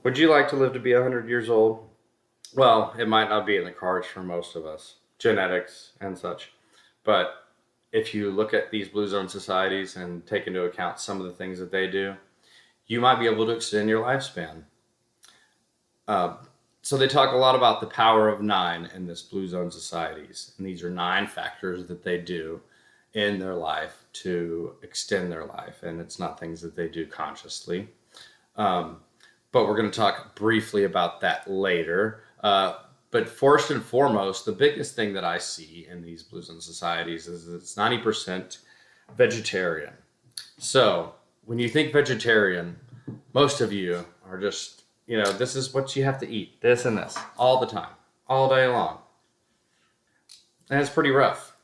Would you like to live to be 100 years old? Well, it might not be in the cards for most of us, genetics and such. But if you look at these blue zone societies and take into account some of the things that they do, you might be able to extend your lifespan. Uh, so they talk a lot about the power of nine in this blue zone societies, and these are nine factors that they do in their life to extend their life, and it's not things that they do consciously. Um, but we're going to talk briefly about that later. But first and foremost, the biggest thing that I see in these blue zone societies is it's 90% vegetarian. So when you think vegetarian, most of you are just, this is what you have to eat, this and this, all the time, all day long. And it's pretty rough.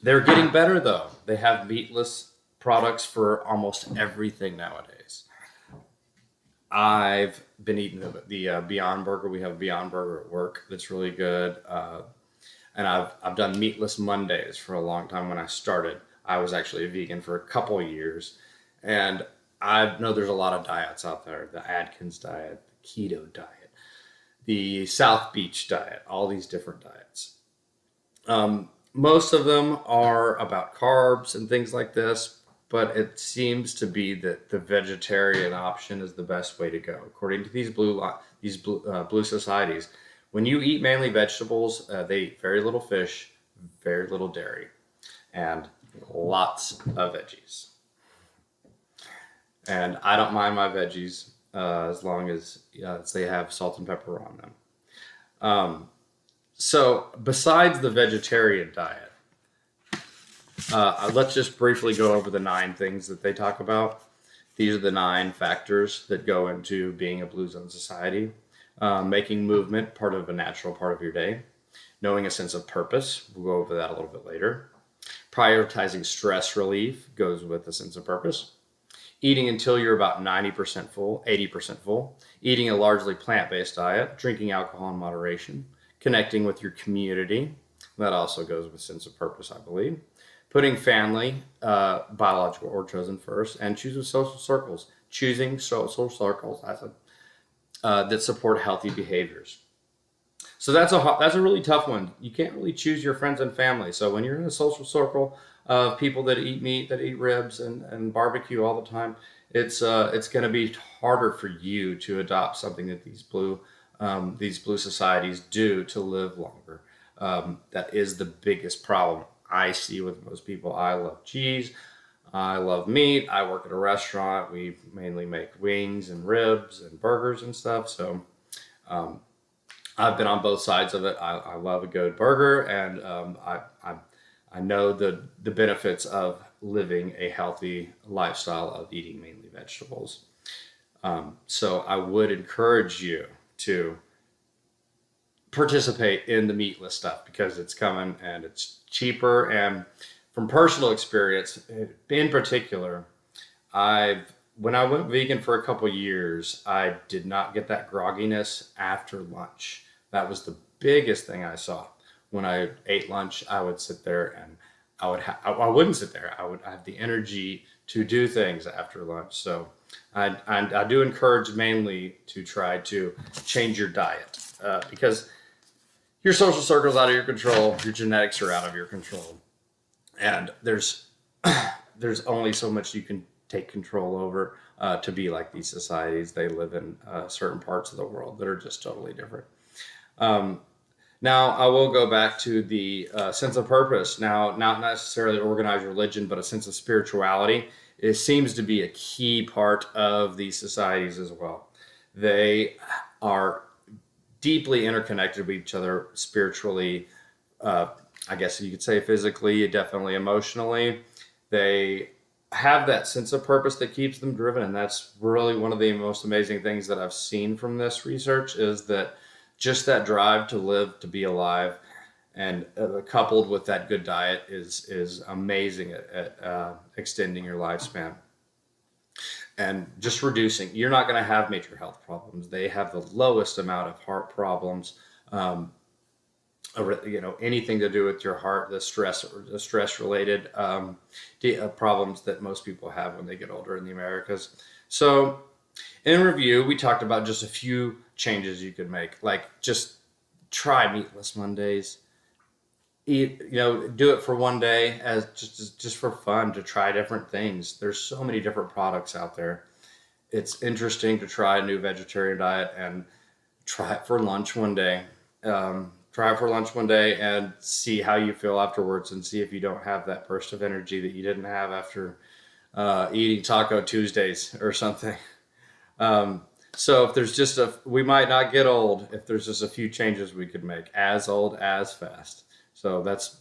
They're getting better though. They have meatless products for almost everything nowadays. I've been eating the Beyond Burger. We have a Beyond Burger at work that's really good. And I've done meatless Mondays for a long time. When I started, I was actually a vegan for a couple of years, and I know there's a lot of diets out there: the Atkins diet, the keto diet, the South Beach diet, all these different diets. Most of them are about carbs and things like this, but it seems to be that the vegetarian option is the best way to go, according to blue societies. When you eat mainly vegetables, they eat very little fish, very little dairy, and lots of veggies. And I don't mind my veggies as long as they have salt and pepper on them. So, besides the vegetarian diet, let's just briefly go over the nine things that they talk about. These are the nine factors that go into being a blue zone society. Making movement part of a natural part of your day. Knowing a sense of purpose. We'll go over that a little bit later. Prioritizing stress relief goes with a sense of purpose. Eating until you're about 90% full, 80% full. Eating a largely plant-based diet. Drinking alcohol in moderation. Connecting with your community. That also goes with sense of purpose, I believe. Putting family, biological or chosen first, and choosing social circles. Choosing social circles that support healthy behaviors. So that's a really tough one. You can't really choose your friends and family. So when you're in a social circle of people that eat meat, that eat ribs, and barbecue all the time, it's going to be harder for you to adopt something that these blue societies do to live longer. That is the biggest problem I see with most people. I love cheese. I love meat. I work at a restaurant. We mainly make wings and ribs and burgers and stuff. So I've been on both sides of it. I love a good burger, and I know the benefits of living a healthy lifestyle of eating mainly vegetables. So I would encourage you to participate in the meatless stuff because it's coming and it's cheaper. And from personal experience, in particular, I've when I went vegan for a couple years, I did not get that grogginess after lunch. That was the biggest thing I saw. When I ate lunch, I would sit there and I wouldn't sit there. I would have the energy to do things after lunch. So I do encourage mainly to try to change your diet because your social circle's out of your control, your genetics are out of your control, and there's only so much you can take control over to be like these societies. They live in certain parts of the world that are just totally different. Um, Now, I will go back to the sense of purpose. Now, not necessarily organized religion, but a sense of spirituality. It seems to be a key part of these societies as well. They are deeply interconnected with each other spiritually, uh, I guess you could say physically, definitely emotionally. They have that sense of purpose that keeps them driven, and that's really one of the most amazing things that I've seen from this research is that just that drive to live, to be alive, and coupled with that good diet is amazing at extending your lifespan and just reducing. You're not going to have major health problems. They have the lowest amount of heart problems. Um, Anything to do with your heart, the stress related problems that most people have when they get older in the Americas. So In review, we talked about just a few changes you could make, like just try meatless Mondays. Eat, do it for one day as just for fun to try different things. There's so many different products out there. It's interesting to try a new vegetarian diet and try it for lunch one day. Try it for lunch one day and see how you feel afterwards, and see if you don't have that burst of energy that you didn't have after eating Taco Tuesdays or something. Um, so if there's just we might not get old if there's just a few changes we could make. As old as fast. So that's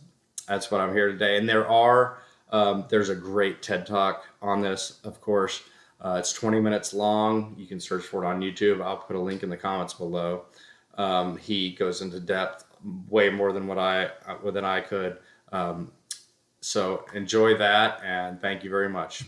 what I'm here today. And there's a great TED Talk on this, of course. It's 20 minutes long. You can search for it on YouTube. I'll put a link in the comments below. He goes into depth way more than than I could. So enjoy that, and thank you very much.